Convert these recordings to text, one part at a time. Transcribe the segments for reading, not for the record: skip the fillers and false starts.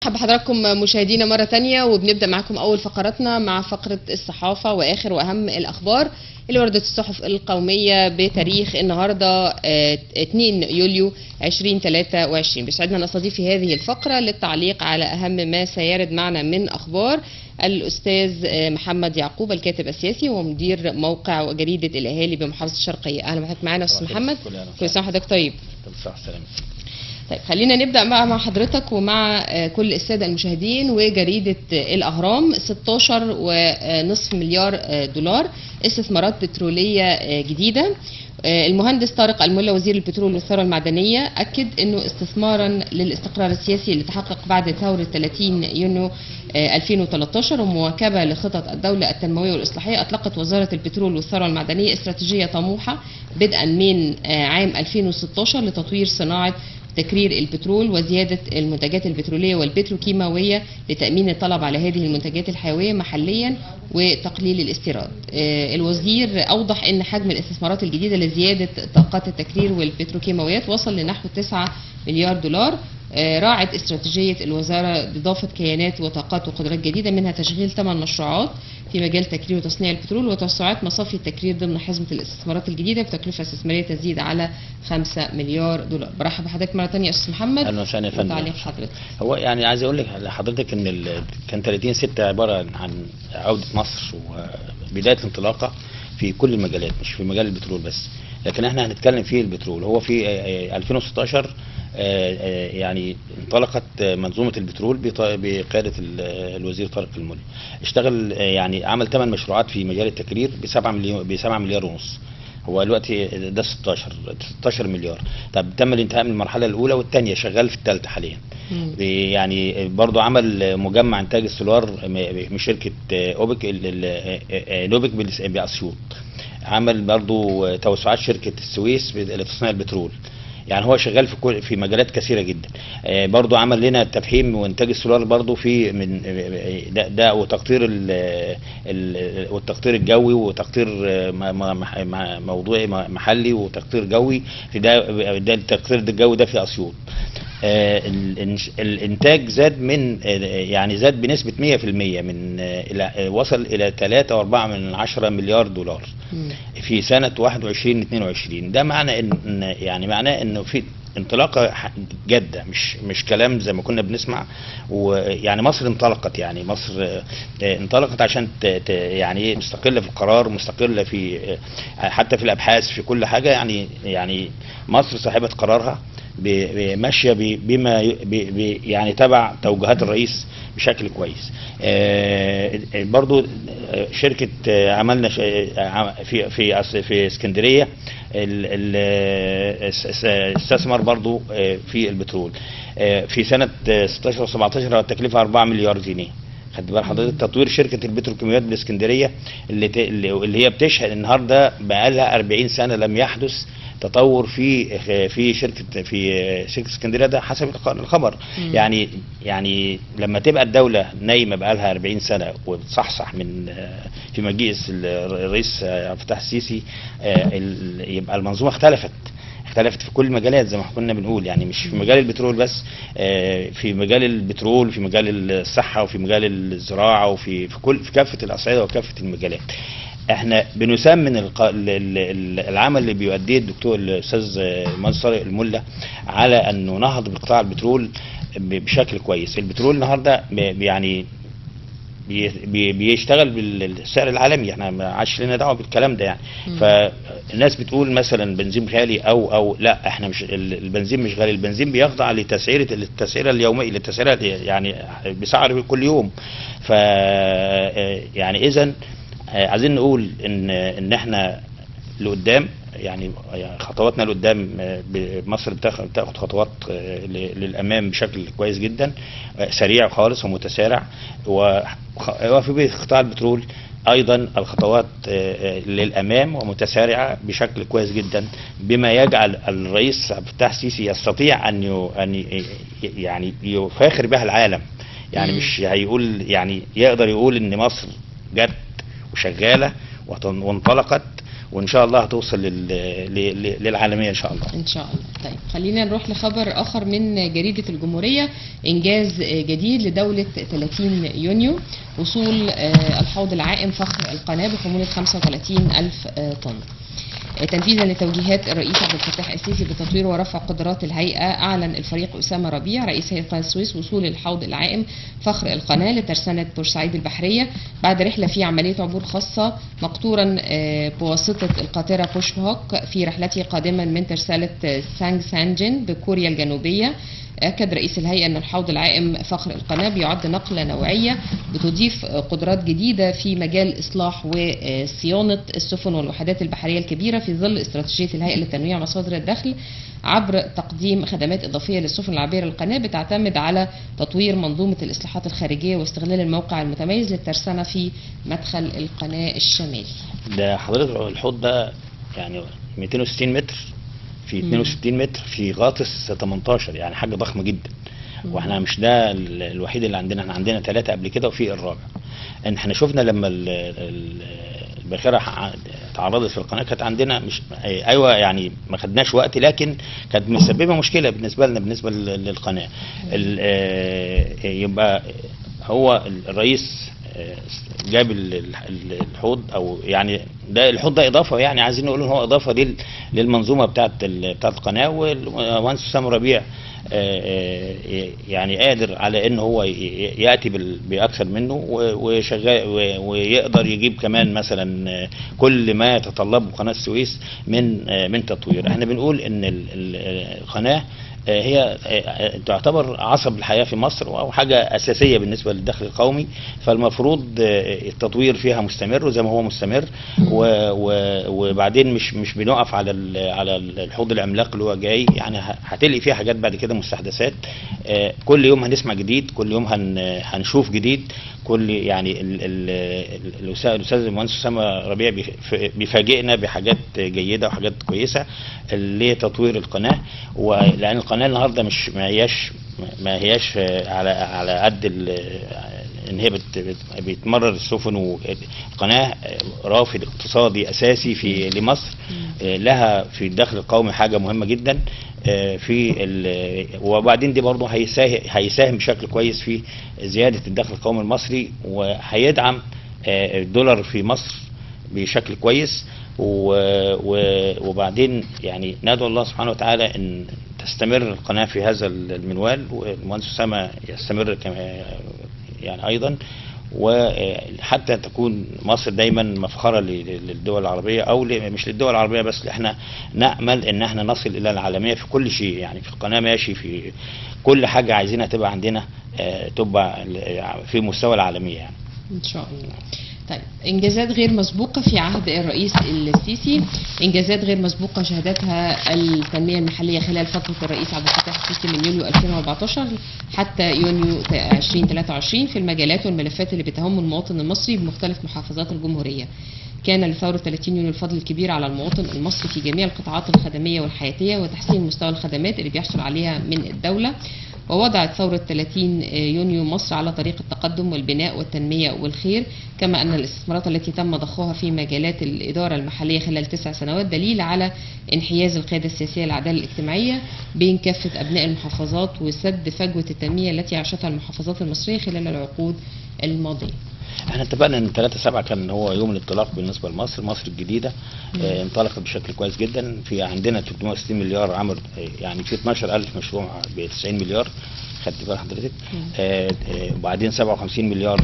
برحب بحضراتكم مشاهدينا مرة تانية، وبنبدأ معاكم أول فقراتنا مع فقرة الصحافة وآخر وأهم الأخبار اللي وردت الصحف القومية بتاريخ النهاردة 2 يوليو 2023. بيسعدنا نستضيف في هذه الفقرة للتعليق على أهم ما سيرد معنا من أخبار الأستاذ محمد يعقوب، الكاتب السياسي ومدير موقع وجريدة الأهالي بمحافظة الشرقية. أهلا بحضرتك معانا أستاذ محمد. كل سنة وحضرتك طيب. طيب خلينا نبدأ مع حضرتك ومع كل السادة المشاهدين. وجريدة الأهرام 16.5 مليار دولار استثمارات بترولية جديدة. المهندس طارق الملا وزير البترول والثروة المعدنية أكد أنه استثمارا للاستقرار السياسي اللي تحقق بعد ثورة 30 يونيو 2013 ومواكبة لخطط الدولة التنموية والإصلاحية، أطلقت وزارة البترول والثروة المعدنية استراتيجية طموحة بدءا من عام 2016 لتطوير صناعة تكرير البترول وزيادة المنتجات البترولية والبتروكيماوية لتأمين الطلب على هذه المنتجات الحيوية محليا وتقليل الاستيراد. الوزير أوضح أن حجم الاستثمارات الجديدة لزيادة طاقات التكرير والبتروكيماويات وصل لنحو 9 مليار دولار. راعت استراتيجية الوزارة إضافة كيانات وطاقات وقدرات جديدة، منها تشغيل 8 مشروعات في مجال تكرير وتصنيع البترول وتوسعات مصافي التكرير ضمن حزمة الاستثمارات الجديدة بتكلفة استثمارية تزيد على 5 مليار دولار. برحب بحضرتك مرة ثانية يا أستاذ محمد. أهلا وسهلا يا فندم. تعليق حضرتك. هو يعني عايز أقول لحضرتك إن كان 30/6 عبارة عن عودة مصر وبداية الانطلاقة في كل المجالات، مش في مجال البترول بس، لكن احنا هنتكلم في البترول. هو في 2016 يعني انطلقت منظومة البترول بقيادة الوزير طارق الملا. اشتغل يعني عمل 8 مشروعات في مجال التكرير ب7 مليار ونص. هو دلوقتي ده 16 مليار. طب تم الانتهاء من المرحلة الأولى والثانية، شغال في الثالثة حاليا. يعني برضو عمل مجمع إنتاج السولار من شركة نوبك بأسيوط. عمل برضو توسعات شركة السويس لتصنيع البترول. يعني هو شغال في مجالات كثيره جدا. برضو عمل لنا تفحيم وانتاج السولار برضو في من ده وتقطير والتقطير الجوي وتقطير موضوعي محلي وتقطير جوي في ده التقطير الجوي ده في اسيوط. الانتاج زاد زاد بنسبه 100% وصل الى 3.4 مليار دولار في سنه 21/22. ده معنى معناه انه في انطلاقه جاده، مش كلام زي ما كنا بنسمع. ويعني مصر انطلقت، يعني مصر انطلقت عشان يعني مستقله في القرار، مستقله في حتى في الابحاث، في كل حاجه. يعني مصر صاحبه قرارها، ماشيه بما يعني تبع توجيهات الرئيس بشكل كويس. برضو شركه عملنا في اسكندريه استثمر برضو في البترول في سنه 16 و17 التكلفه 4 مليار جنيه. خد بال حضرتك تطوير شركه البتروكيماويات بالاسكندريه اللي هي بتشهد النهارده بقى لها 40 سنه لم يحدث تطور في شركه اسكندريه. ده حسب الخبر. يعني لما تبقى الدوله نايمه بقى لها 40 سنه وتصحصح في مجيء الرئيس عبد الفتاح السيسي، يبقى المنظومه اختلفت في كل المجالات زي ما كنا بنقول. يعني مش في مجال البترول بس، في مجال البترول، في مجال الصحه، وفي مجال الزراعه، وفي كافه الاصعده وكافه المجالات. احنا بنسمن العمل اللي بيؤديه الدكتور الاستاذ المهندس طارق الملا على انه نهض بقطاع البترول بشكل كويس. البترول النهارده يعني بيشتغل بالسعر العالمي، احنا ما عادش لنا دعوه بالكلام ده يعني. فالناس بتقول مثلا بنزين غالي او لا، احنا مش البنزين مش غالي، البنزين بيخضع للتسعيره اليوميه، للتسعيره يعني بسعر كل يوم. ف يعني اذا عايزين نقول ان احنا لقدام، يعني خطواتنا لقدام. مصر بتاخد خطوات للامام بشكل كويس جدا، سريع خالص ومتسارع. وفي قطاع البترول ايضا الخطوات للامام ومتسارعه بشكل كويس جدا، بما يجعل الرئيس عبد الفتاح السيسي يستطيع ان يعني يفاخر بها العالم. يعني مش هيقول، يعني يقدر يقول ان مصر جت وشغاله وانطلقت وان شاء الله هتوصل للعالميه ان شاء الله. ان شاء الله. طيب خلينا نروح لخبر اخر من جريده الجمهوريه. انجاز جديد لدوله 30 يونيو، وصول الحوض العائم فخر القناه بحموله 35,000 طن. تنفيذا لتوجيهات الرئيس عبد الفتاح السيسي بتطوير ورفع قدرات الهيئه، اعلن الفريق اسامه ربيع رئيس هيئه قناه السويس وصول الحوض العائم فخر القناه لترسانه بورسعيد البحريه بعد رحله في عمليه عبور خاصه، مقطورا بواسطه القاطره بوش هوك في رحلته قادما من ترسانه سانج سانجين بكوريا الجنوبيه. أكد رئيس الهيئة أن الحوض العائم فخر القناة بيعد نقلة نوعية بتضيف قدرات جديدة في مجال إصلاح وصيانة السفن والوحدات البحرية الكبيرة في ظل استراتيجية الهيئة لتنويع مصادر الدخل عبر تقديم خدمات إضافية للسفن العابرة للقناة بتعتمد على تطوير منظومة الإصلاحات الخارجية واستغلال الموقع المتميز للترسانة في مدخل القناة الشمالي. ده حضرتك الحوض ده يعني 260 متر في 62 متر في غاطس 18، يعني حاجه ضخمه جدا. واحنا مش ده الوحيد اللي عندنا، احنا عندنا 3 قبل كده وفي الرابع. ان احنا شفنا لما الباخره تعرضت في القناه كانت عندنا مش ايوه يعني ما خدناش وقت، لكن كانت مسببه مشكله بالنسبه لنا بالنسبه للقناه. يبقى هو الرئيس جاب الحوض، او يعني ده الحوض ده اضافه، يعني عايزين نقول ان هو اضافه للمنظومه بتاعه القناه. والمهندس اسامه ربيع يعني قادر على ان هو ياتي باكثر منه وشغال ويقدر يجيب كمان مثلا كل ما يتطلبه قناه السويس من تطوير. احنا بنقول ان القناه هي تعتبر عصب الحياة في مصر وحاجة أساسية بالنسبة للدخل القومي، فالمفروض التطوير فيها مستمر زي ما هو مستمر. وبعدين مش بنقف على الحوض العملاق اللي هو جاي، يعني هتلاقي فيها حاجات بعد كده مستحدثات. كل يوم هنسمع جديد، كل يوم هنشوف جديد. كل يعني الأستاذ المهندس أسامة ربيع بيفاجئنا بحاجات جيدة وحاجات كويسة لتطوير القناة. ولأن القناة النهارده ما هياش على قد ان هي بتمرر السفن. والقناه رافد اقتصادي اساسي لمصر، لها في الدخل القومي حاجه مهمه جدا وبعدين دي برضه هيساهم بشكل كويس في زياده الدخل القومي المصري، وهيدعم الدولار في مصر بشكل كويس. وبعدين يعني ندعو الله سبحانه وتعالى ان تستمر القناه في هذا المنوال، والمهندس اسامه يستمر يعني ايضا، وحتى تكون مصر دايما مفخره للدول العربيه، او مش للدول العربيه بس، احنا نامل ان احنا نصل الى العالميه في كل شيء. يعني في القناه ماشي في كل حاجه عايزينها تبقى عندنا، تبقى في مستوى العالميه يعني ان شاء الله. طيب انجازات غير مسبوقه في عهد الرئيس السيسي. انجازات غير مسبوقه شهدتها التنميه المحليه خلال فتره الرئيس عبد الفتاح السيسي من يوليو 2014 حتى يونيو 2023 في المجالات والملفات اللي بتهم المواطن المصري بمختلف محافظات الجمهوريه. كان لثوره 30 يونيو الفضل الكبير على المواطن المصري في جميع القطاعات الخدميه والحياتيه وتحسين مستوى الخدمات اللي بيحصل عليها من الدوله. ووضعت ثورة 30 يونيو مصر على طريق التقدم والبناء والتنمية والخير، كما أن الاستثمارات التي تم ضخها في مجالات الإدارة المحلية خلال 9 سنوات دليل على انحياز القيادة السياسية للعدالة الاجتماعية بين كافة أبناء المحافظات وسد فجوة التنمية التي عاشتها المحافظات المصرية خلال العقود الماضية. احنا اتفقنا ان 3/7 كان هو يوم الانطلاق بالنسبه لمصر. مصر الجديده انطلقت بشكل كويس جدا. في عندنا 360 مليار عمل، يعني في 12,000 مشروع ب 90 مليار، خدت بال حضرتك. وبعدين 57 مليار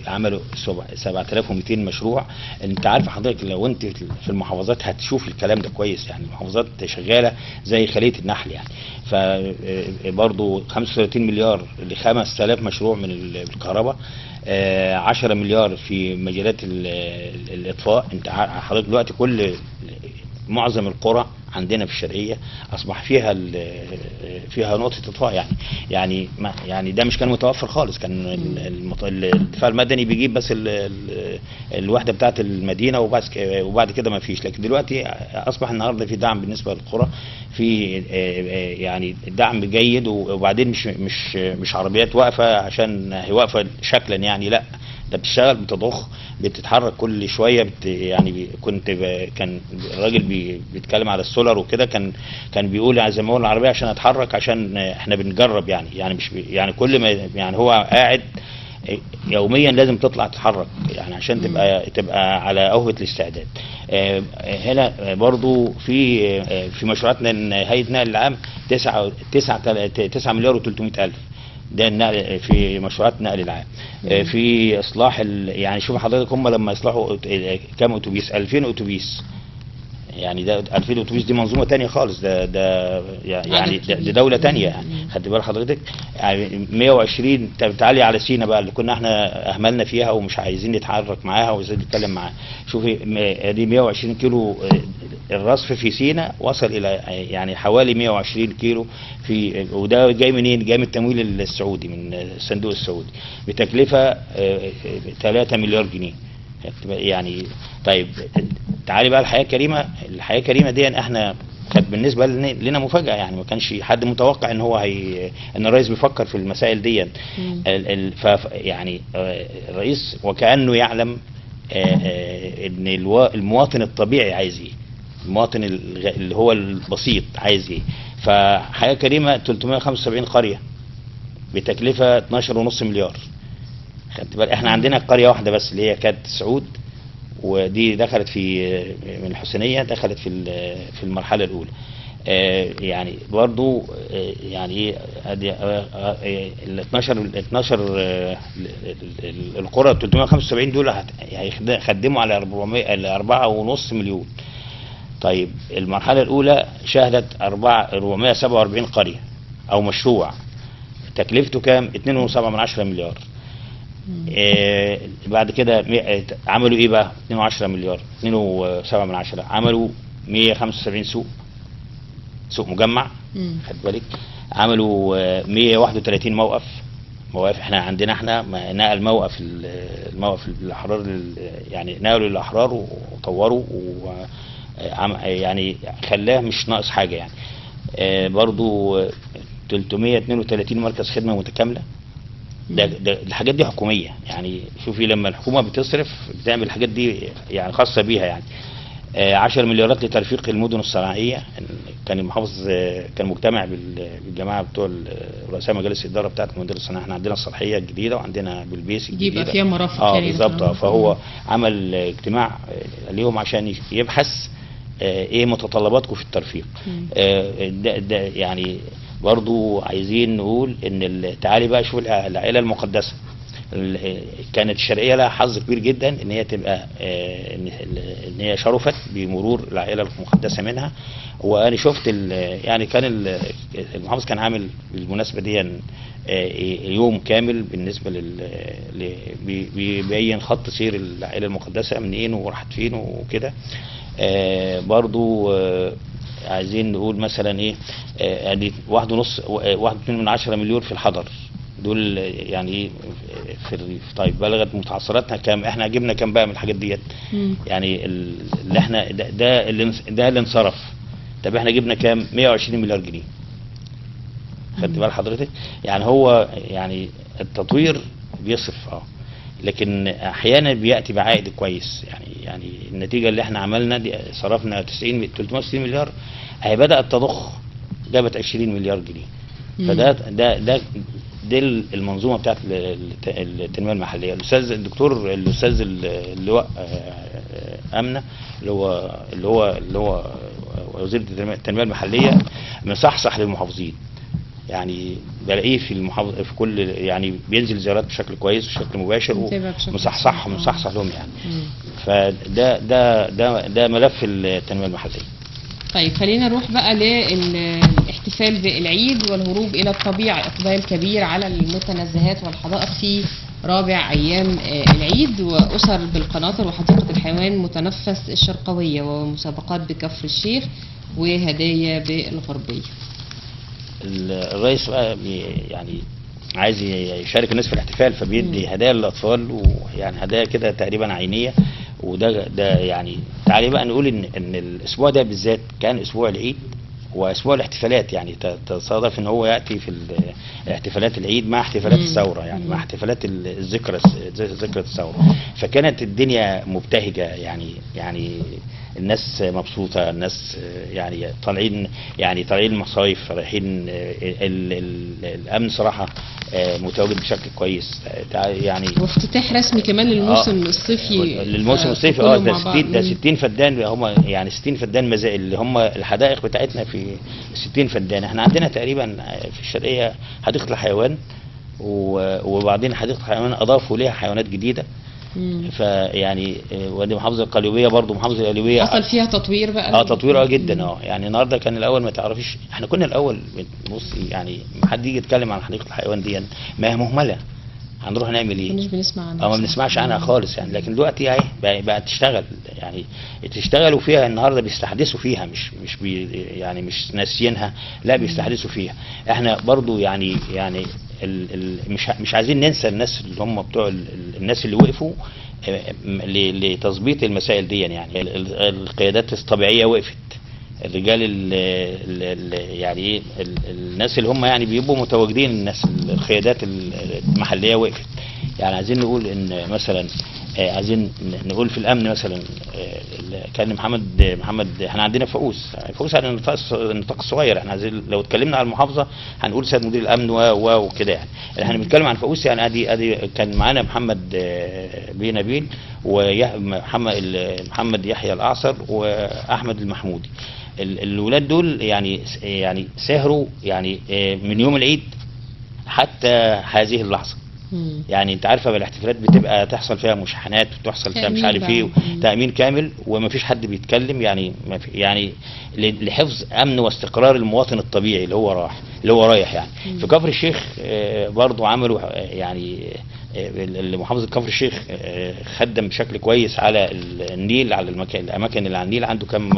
عملوا 7200 مشروع. انت عارف حضرتك لو انت في المحافظات هتشوف الكلام ده كويس، يعني المحافظات شغاله زي خليه النحل يعني. فبرضه 35 مليار ل 5000 مشروع من الكهرباء، 10 مليار في مجالات الإطفاء. انت حضرتك دلوقتي معظم القرى عندنا في الشرقية أصبح فيها نقطة إطفاء. يعني ده مش كان متوفر خالص. كان الدفاع المدني بيجيب بس الوحدة بتاعة المدينة وبعد كده ما فيش. لكن دلوقتي أصبح النهاردة في دعم بالنسبة للقرى، في يعني دعم جيد. وبعدين مش عربيات واقفة عشان هي واقفة شكلا، يعني لا، ده بتشتغل، بتضخ، بتتحرك كل شويه، يعني كان الراجل بيتكلم على السولار وكده، كان بيقول زي ما هو العربيه عشان اتحرك، عشان احنا بنجرب يعني مش يعني كل ما يعني هو قاعد يوميا لازم تطلع تتحرك يعني عشان تبقى على أهوة الاستعداد. هنا برضو في مشروعاتنا هيئة النقل العام 9 مليار و300 ألف، ده النقل في مشروعات النقل العام. في اصلاح يعني شوف حضرتك، هم لما يصلحوا كام اتوبيس؟ 2000 اتوبيس، يعني ده 2000 اتوبيس، دي منظومه تانية خالص، ده يعني ده دوله تانية يعني. خدت بال حضرتك؟ يعني 120 تعالي على سينا بقى اللي كنا احنا اهملنا فيها ومش عايزين نتحرك معاها وازاي نتكلم معاها. شوفي دي 120 كيلو الرصف في سينا وصل الى يعني حوالي 120 كيلو وده جاي منين؟ جاي من التمويل السعودي، من الصندوق السعودي، بتكلفه 3 مليار جنيه يعني. طيب تعالي بقى الحياه الكريمه. الحياه الكريمه دي احنا كانت بالنسبه لنا مفاجاه، يعني ما كانش حد متوقع ان هو ان الرئيس بيفكر في المسائل دي. يعني الرئيس وكانه يعلم ان المواطن الطبيعي عايز ايه، المواطن اللي هو البسيط عايز ايه. فحياه كريمه 375 قريه بتكلفه 12.5 مليار. خدت بالك؟ احنا عندنا قريه واحده بس اللي هي كانت سعود، ودي دخلت من الحسينيه، دخلت في المرحله الاولى. يعني برضو يعني ادي ال 12 القرى 375 دول هيخدموا على 4.5 مليون. طيب المرحله الاولى شهدت 447 قريه او مشروع، تكلفته كام؟ 2.7 مليار. بعد كده عملوا ايه بقى؟ 2.10 مليار، 2.7 عملوا 175 سوق مجمع. خد بالك؟ عملوا 131 مواقف. احنا عندنا نقل الموقف الاحرار، يعني نقلوا الاحرار وطوروا يعني خلاه مش ناقص حاجه يعني. برضو 332 مركز خدمه متكامله. ده الحاجات دي حكوميه يعني. شوفي لما الحكومه بتصرف بتعمل الحاجات دي يعني خاصه بيها يعني. 10 مليارات لترفيق المدن الصناعيه. كان المحافظ كان مجتمع بالجماعه بتوع رؤساء مجالس الاداره بتاعه المدن الصناعيه. احنا عندنا الصالحيه الجديده وعندنا بالبيس الجديده، يبقى فيها مرافق يعني بالظبط. فهو عمل اجتماع اليوم عشان يبحث ايه متطلباتكم في الترفيق. ده يعني برضو عايزين نقول ان تعالي بقى شوف العائله المقدسه. كانت الشرقيه لها حظ كبير جدا ان هي تبقى ان هي شرفت بمرور العائله المقدسه منها. وانا شفت يعني كان المحافظ كان عامل بالمناسبه دي يوم كامل بالنسبه بيبين خط سير العائله المقدسه منين وراحت فين وكده. برضو عايزين نقول مثلا ايه، ادي 1.2 مليون في الحضر دول يعني ايه في الريف. طيب بلغت متعثراتنا كام؟ احنا جبنا كام بقى من الحاجات ديت؟ يعني اللي احنا ده اللي انصرف. طب احنا جبنا كام؟ 120 مليار جنيه. خدت بال حضرتك؟ يعني هو يعني التطوير بيصرف لكن احيانا بياتي بعائد كويس يعني النتيجه اللي احنا عملنا دي صرفنا 360 مليار، هي بدات تضخ، جابت 20 مليار جنيه. فده دي المنظومه بتاعت التنميه المحليه. الاستاذ اللواء امنه اللي هو وزير التنميه المحليه مصحصح للمحافظين. يعني بلاقيه في كل يعني بينزل زيارات بشكل كويس وبشكل مباشر ومصحصح لهم يعني. فده ملف التنميه المحليه. طيب خلينا نروح بقى للاحتفال بالعيد والهروب الى الطبيعه. اقبال كبير على المتنزهات والحدائق في رابع ايام العيد، واسر بالقناطر وحديقه الحيوان متنفس الشرقويه، ومسابقات بكفر الشيخ، وهدايا بالغربيه. الرئيس بقى يعني عايز يشارك الناس في الاحتفال، فبيدي هدايا للاطفال، ويعني هدايا كده تقريبا عينيه. وده يعني تعالي بقى نقول ان الاسبوع ده بالذات كان اسبوع العيد واسبوع الاحتفالات، يعني تصادف ان هو ياتي في احتفالات العيد مع احتفالات الثوره، يعني مع احتفالات ذكرى الثوره. فكانت الدنيا مبتهجه، يعني الناس مبسوطه، الناس يعني طالعين المصايف، رايحين الامن صراحه متواجد بشكل كويس يعني. وافتتاح رسمي كمان للموسم الصيفي. للموسم الصيفي ده 60 فدان، هم يعني 60 فدان اللي هم الحدائق بتاعتنا في 60 فدان. احنا عندنا تقريبا في الشرقيه حديقه الحيوان، وبعدين حديقه الحيوان اضافوا ليها حيوانات جديده. فيعني ودي محافظه القليوبيه برضو، محافظه القليوبيه حصل فيها تطوير بقى. تطوير جدا. يعني النهارده كان الاول ما تعرفيش، احنا كنا الاول بصي يعني ما حد يجي يتكلم عن حديقه الحيوان دي ما هي مهمله، هنروح نعمل ايه؟ مش بنسمع عنها، ما بنسمعش عنها خالص يعني. لكن دلوقتي اهي بقت تشتغل، يعني تشتغلوا فيها النهارده، بيستحدثوا فيها، يعني مش ناسيينها، لا بيستحدثوا فيها. احنا برضو يعني مش عايزين ننسى الناس اللي هم بتوع الناس اللي وقفوا لتظبيط المسائل دي. يعني القيادات الطبيعيه وقفت، الرجال يعني ايه الناس اللي هم يعني بيبقوا متواجدين، الناس القيادات المحليه وقفت. يعني عايزين نقول ان مثلا عايزين نقول في الامن مثلا، كان محمد احنا عندنا فؤوس على النطاق الصغير. احنا عايزين لو اتكلمنا على المحافظه هنقول سيد مدير الامن وكده يعني. احنا بنتكلم عن فؤوس، يعني ادي كان معانا محمد بيه نبيل، محمد يحيى الاعصر، واحمد المحمودي. الولاد دول يعني سهروا يعني من يوم العيد حتى هذه اللحظه. يعني انت عارفه بالاحتفالات بتبقى تحصل فيها مشاحنات، وتحصل فيها مش عارف ايه، تامين كامل، وما فيش حد بيتكلم يعني لحفظ امن واستقرار المواطن الطبيعي اللي هو رايح يعني. في كفر الشيخ برضو عملوا يعني محافظه كفر الشيخ خدم بشكل كويس على النيل، على الاماكن اللي على النيل. عنده كم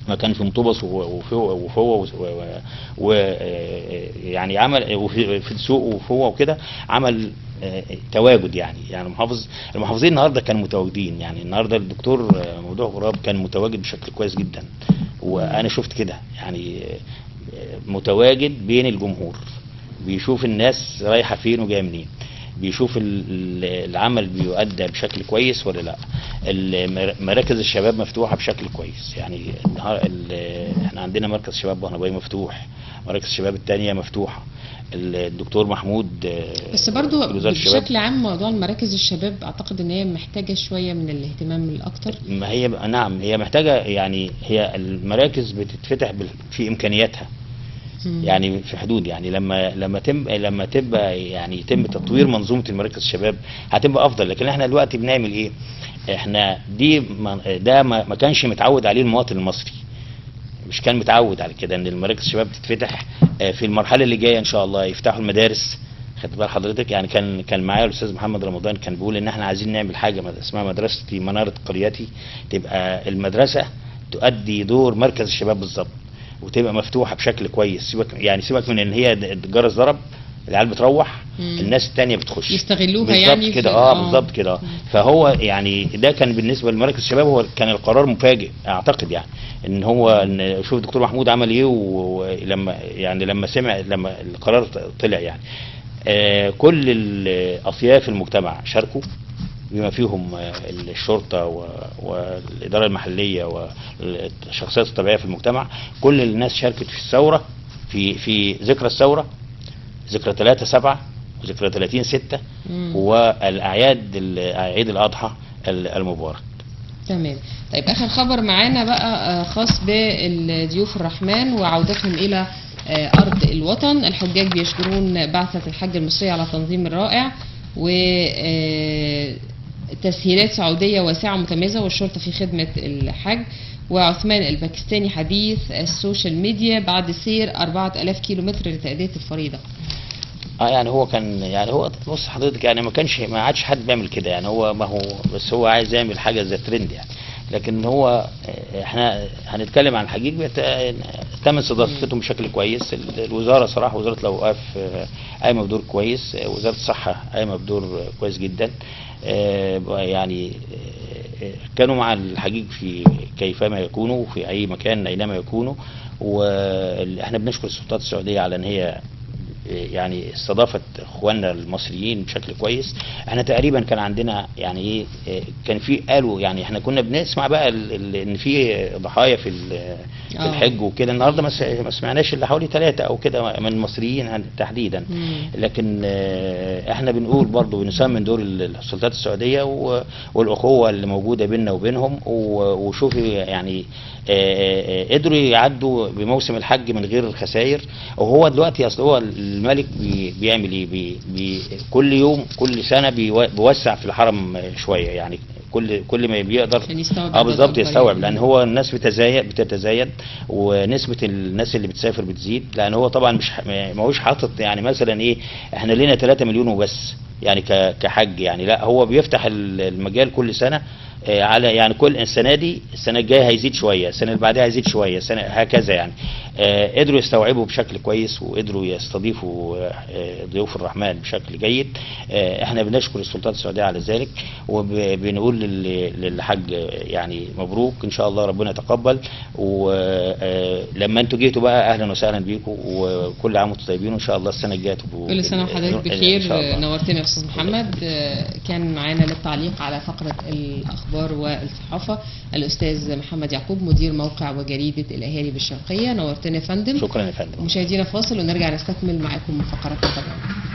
مكان في مطوبس وفوه ويعني عمل، وفي السوق وفوه وكده، عمل تواجد يعني. المحافظين النهارده كانوا متواجدين. يعني النهارده الدكتور موضوع غراب كان متواجد بشكل كويس جدا، وانا شفت كده يعني متواجد بين الجمهور، بيشوف الناس رايحه فين وجايه منين، بيشوف العمل بيؤدى بشكل كويس ولا لا. مراكز الشباب مفتوحه بشكل كويس. يعني احنا عندنا مركز شباب بهنباي مفتوح، مراكز الشباب الثانيه مفتوحه. الدكتور محمود بس برضو بشكل عام موضوع المراكز الشباب اعتقد ان هي محتاجه شويه من الاهتمام الاكتر. ما هي نعم هي محتاجه، يعني هي المراكز بتتفتح في امكانياتها، يعني في حدود. يعني لما تبقى يعني يتم تطوير منظومه المراكز الشباب هتبقى افضل. لكن احنا دلوقتي بنعمل ايه؟ احنا ده ما كانش متعود عليه المواطن المصري، مش كان متعود على كده ان المراكز الشباب تتفتح. في المرحله اللي جايه ان شاء الله يفتحوا المدارس. خدت بال حضرتك؟ يعني كان معايا الاستاذ محمد رمضان، كان بيقول ان احنا عايزين نعمل حاجه اسمها مدرسه مناره قريتي، تبقى المدرسه تؤدي دور مركز الشباب بالظبط، وتبقى مفتوحه بشكل كويس. سيبك من ان هي الجرس ضرب العيال بتروح، الناس التانية بتخش يستغلوها يعني كده. بالظبط كده. فهو يعني ده كان بالنسبه لمراكز الشباب، هو كان القرار مفاجئ اعتقد، يعني ان شوف الدكتور محمود عمل ايه، ولما لما القرار طلع يعني كل الاطياف المجتمع شاركوا، بما فيهم الشرطه والاداره المحليه والشخصيات الطبيعيه في المجتمع. كل الناس شاركت في الثوره، في ذكرى الثوره، ذكرى 3/7 وذكرى 30/6 والاعياد عيد الاضحى المبارك. تمام. طيب اخر خبر معانا بقى خاص بالضيوف الرحمن وعودتهم الى ارض الوطن. الحجاج بيشكرون بعثة الحج المصرية على التنظيم الرائع، وتسهيلات سعودية واسعة متميزة، والشرطة في خدمة الحج. وعثمان الباكستاني حديث السوشيال ميديا بعد سير 4000 كيلومتر لتأدية الفريضة. يعني هو كان بص حضرتك، يعني ما عادش حد بيعمل كده. يعني بس هو عايز يعمل حاجه زي ترند يعني. لكن احنا هنتكلم عن الحجيج تم استضافتهم بشكل كويس. الوزاره صراحه، وزاره الاوقاف قايمه بدور كويس، وزاره الصحه قايمه بدور كويس جدا. يعني كانوا مع الحجيج في كيفما يكونوا في اي مكان اينما يكونوا. واحنا بنشكر السلطات السعوديه على ان هي يعني استضافت اخواننا المصريين بشكل كويس. احنا تقريبا كان عندنا يعني ايه، كان في قالوا يعني احنا كنا بنسمع بقى ان في ضحايا في الحج وكده. النهارده ما سمعناش الا حوالي 3 او كده من المصريين تحديدا. لكن احنا بنقول برضو بنسمن دور السلطات السعوديه والاخوه اللي موجوده بيننا وبينهم. وشوفي يعني قدروا يعدوا بموسم الحج من غير الخسائر. وهو دلوقتي اصل هو الملك بيعمل ايه، كل يوم كل سنه بيوسع في الحرم شويه، يعني كل ما بيقدر بالظبط يستوعب. لان هو الناس بتتزايد ونسبه الناس اللي بتسافر بتزيد. لان هو طبعا مش ما هوش حاطط يعني مثلا ايه احنا لينا 3 مليون وبس يعني كحج يعني، لا هو بيفتح المجال كل سنه على يعني كل السنه دي السنه الجايه هيزيد شويه، السنه اللي بعدها هيزيد شويه، السنه هكذا يعني. قدروا يستوعبوا بشكل كويس وقدروا يستضيفوا ضيوف الرحمن بشكل جيد. احنا بنشكر السلطات السعوديه على ذلك، وبنقول للحج يعني مبروك ان شاء الله ربنا يتقبل. ولما انتوا جيتوا بقى اهلا وسهلا بيكم، وكل عام وانتم طيبين، وان شاء الله السنه الجايه تبقوا كل سنه وحضرتك بخير. نورتنا يا استاذ محمد. كان معانا للتعليق على فقره الاخبار والصحافه الاستاذ محمد يعقوب مدير موقع وجريده الاهالي بالشرقيه. نورتنا يا فندم. شكرا يا فندم. مشاهدينا فاصل ونرجع نستكمل معاكم فقراتنا طبعا.